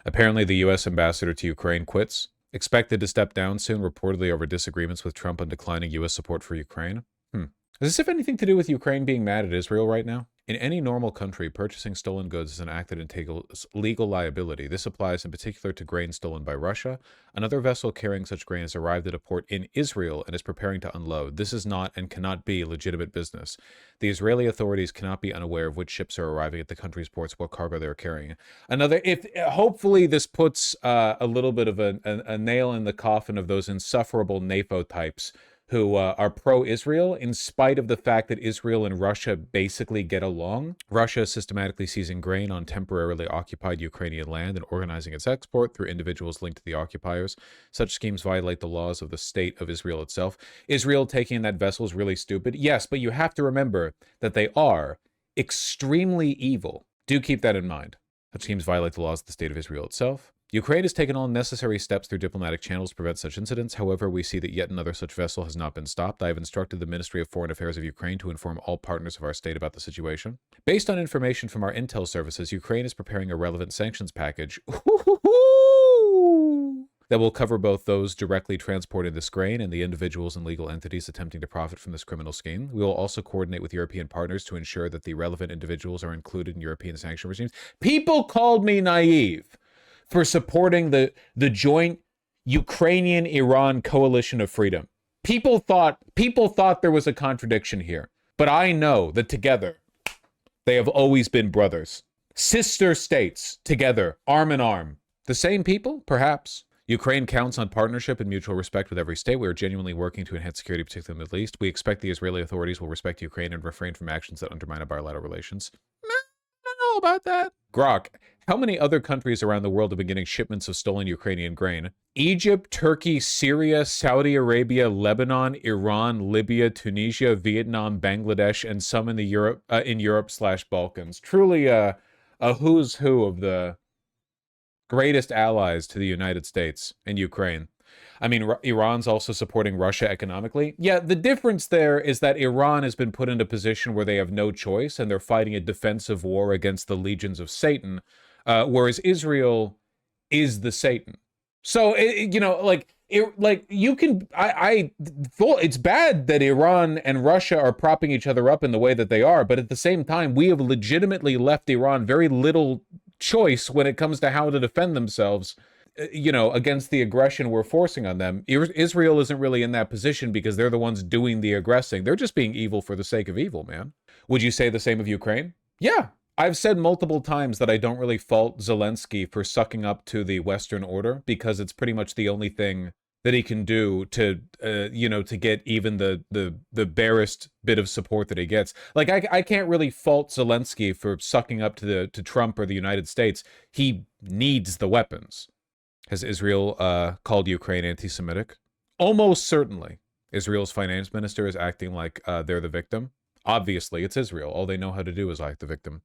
Apparently, the U.S. ambassador to Ukraine quits. Expected to step down soon, reportedly over disagreements with Trump on declining U.S. support for Ukraine. Does this have anything to do with Ukraine being mad at Israel right now? In any normal country, purchasing stolen goods is an act that entails legal liability. This applies in particular to grain stolen by Russia. Another vessel carrying such grain has arrived at a port in Israel and is preparing to unload. This is not and cannot be legitimate business. The Israeli authorities cannot be unaware of which ships are arriving at the country's ports, what cargo they're carrying. Hopefully this puts a little bit of a nail in the coffin of those insufferable NAFO types who are pro-Israel, in spite of the fact that Israel and Russia basically get along. Russia is systematically seizing grain on temporarily occupied Ukrainian land and organizing its export through individuals linked to the occupiers. Such schemes violate the laws of the state of Israel itself. Israel taking that vessel is really stupid. Yes, but you have to remember that they are extremely evil. Do keep that in mind. Such schemes violate the laws of the state of Israel itself. Ukraine has taken all necessary steps through diplomatic channels to prevent such incidents. However, we see that yet another such vessel has not been stopped. I have instructed the Ministry of Foreign Affairs of Ukraine to inform all partners of our state about the situation. Based on information from our intel services, Ukraine is preparing a relevant sanctions package that will cover both those directly transporting this grain and the individuals and legal entities attempting to profit from this criminal scheme. We will also coordinate with European partners to ensure that the relevant individuals are included in European sanction regimes. People called me naive for supporting the joint Ukrainian-Iran coalition of freedom. People thought there was a contradiction here. But I know that together, they have always been brothers. Sister states, together, arm in arm. The same people? Perhaps. Ukraine counts on partnership and mutual respect with every state. We are genuinely working to enhance security, particularly in the Middle East. We expect the Israeli authorities will respect Ukraine and refrain from actions that undermine our bilateral relations. I don't know about that. Grok, how many other countries around the world have been getting shipments of stolen Ukrainian grain? Egypt, Turkey, Syria, Saudi Arabia, Lebanon, Iran, Libya, Tunisia, Vietnam, Bangladesh, and some in Europe/Balkans. Truly a who's who of the greatest allies to the United States and Ukraine. I mean, Iran's also supporting Russia economically. Yeah, the difference there is that Iran has been put in a position where they have no choice and they're fighting a defensive war against the legions of Satan, whereas Israel is the Satan. So, it's bad that Iran and Russia are propping each other up in the way that they are, but at the same time, we have legitimately left Iran very little choice when it comes to how to defend themselves, against the aggression we're forcing on them. Israel isn't really in that position because they're the ones doing the aggressing. They're just being evil for the sake of evil, man. Would you say the same of Ukraine? Yeah. I've said multiple times that I don't really fault Zelensky for sucking up to the Western order because it's pretty much the only thing that he can do to, to get even the barest bit of support that he gets. Like, I can't really fault Zelensky for sucking up to Trump or the United States. He needs the weapons. Has Israel called Ukraine anti-Semitic? Almost certainly. Israel's finance minister is acting like they're the victim. Obviously, it's Israel. All they know how to do is act the victim.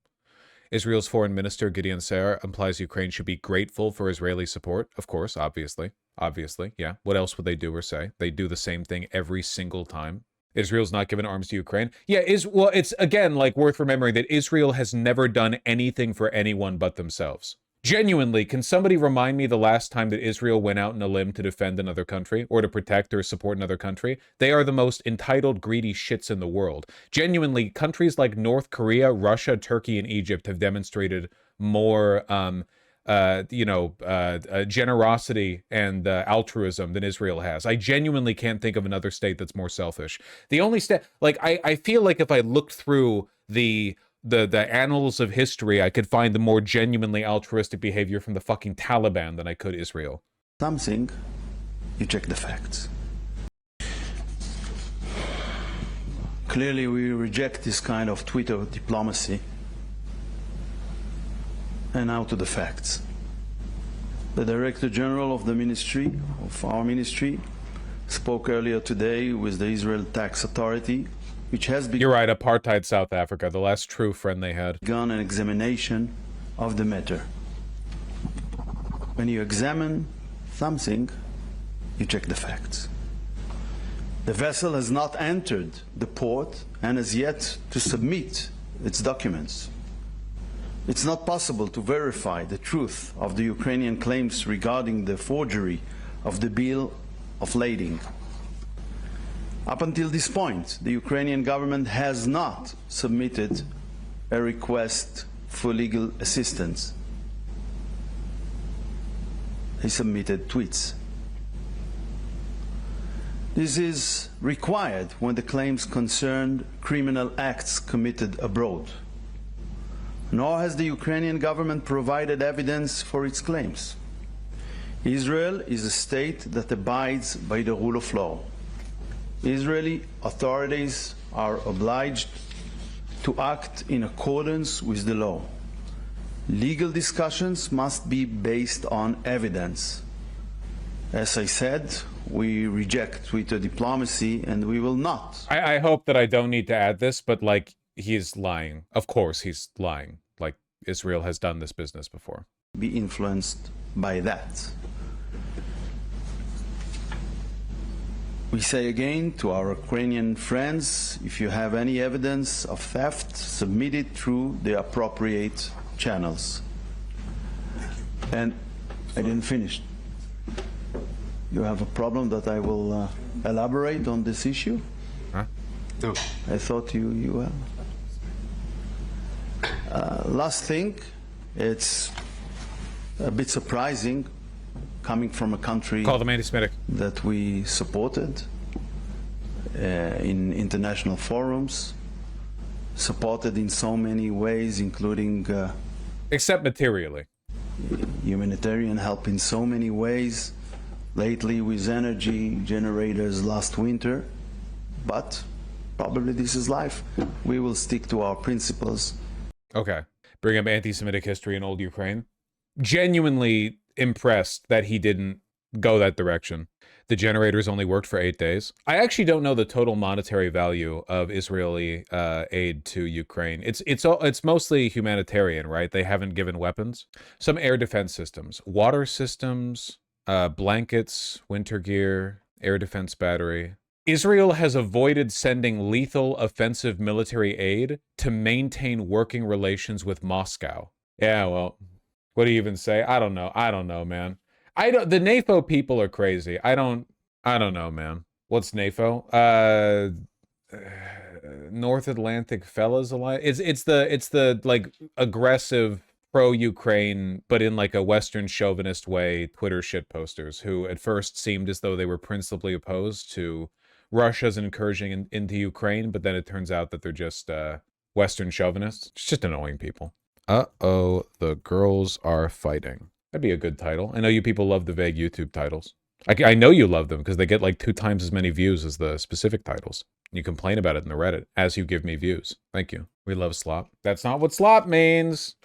Israel's foreign minister, Gideon Sa'ar, implies Ukraine should be grateful for Israeli support. Of course, obviously. Obviously, yeah. What else would they do or say? They do the same thing every single time. Israel's not given arms to Ukraine. Yeah, it's, again, worth remembering that Israel has never done anything for anyone but themselves. Genuinely, can somebody remind me the last time that Israel went out on a limb to defend another country or to protect or support another country? They are the most entitled, greedy shits in the world. Genuinely, countries like North Korea, Russia, Turkey, and Egypt have demonstrated more, generosity and altruism than Israel has. I genuinely can't think of another state that's more selfish. The only state, I feel like if I looked through the annals of history, I could find the more genuinely altruistic behavior from the fucking Taliban than I could Israel. Something, you check the facts. Clearly, we reject this kind of Twitter diplomacy. And now to the facts. The Director General of our ministry, spoke earlier today with the Israel Tax Authority, which has begun. You're right, apartheid South Africa, the last true friend they had. Begun an examination of the matter. When you examine something, you check the facts. The vessel has not entered the port and has yet to submit its documents. It's not possible to verify the truth of the Ukrainian claims regarding the forgery of the bill of lading. Up until this point, the Ukrainian government has not submitted a request for legal assistance. They submitted tweets. This is required when the claims concern criminal acts committed abroad. Nor has the Ukrainian government provided evidence for its claims. Israel is a state that abides by the rule of law. Israeli authorities are obliged to act in accordance with the law. Legal discussions must be based on evidence. As I said, we reject Twitter diplomacy and we will not. I hope that I don't need to add this, but like, he's lying. Of course he's lying. Like, Israel has done this business before. Be influenced by that. We say again to our Ukrainian friends, if you have any evidence of theft, submit it through the appropriate channels. And I didn't finish. You have a problem that I will elaborate on this issue? Huh? No. I thought you last thing, it's a bit surprising coming from a country Call them anti-Semitic that we supported in international forums, supported in so many ways, including except materially. Humanitarian help in so many ways, lately with energy generators last winter, but probably this is life. We will stick to our principles. Okay. Bring up anti-Semitic history in old Ukraine. Genuinely impressed that he didn't go that direction. The generators only worked for 8 days. I actually don't know the total monetary value of Israeli aid to Ukraine. It's mostly humanitarian, right? They haven't given weapons. Some air defense systems, water systems, blankets, winter gear, air defense battery. Israel has avoided sending lethal offensive military aid to maintain working relations with Moscow. Yeah, well, what do you even say? I don't know. I don't know, man. The NAFO people are crazy. I don't know, man. What's NAFO? North Atlantic Fellas Alliance. It's the like aggressive pro-Ukraine, but in like a Western chauvinist way, Twitter shit posters who at first seemed as though they were principally opposed to Russia's incursion into Ukraine, but then it turns out that they're just Western chauvinists. It's just annoying people. Uh-oh, the girls are fighting. That'd be a good title. I know you people love the vague YouTube titles. I know you love them because they get like 2 times as many views as the specific titles. You complain about it in the Reddit as you give me views. Thank you. We love slop. That's not what slop means.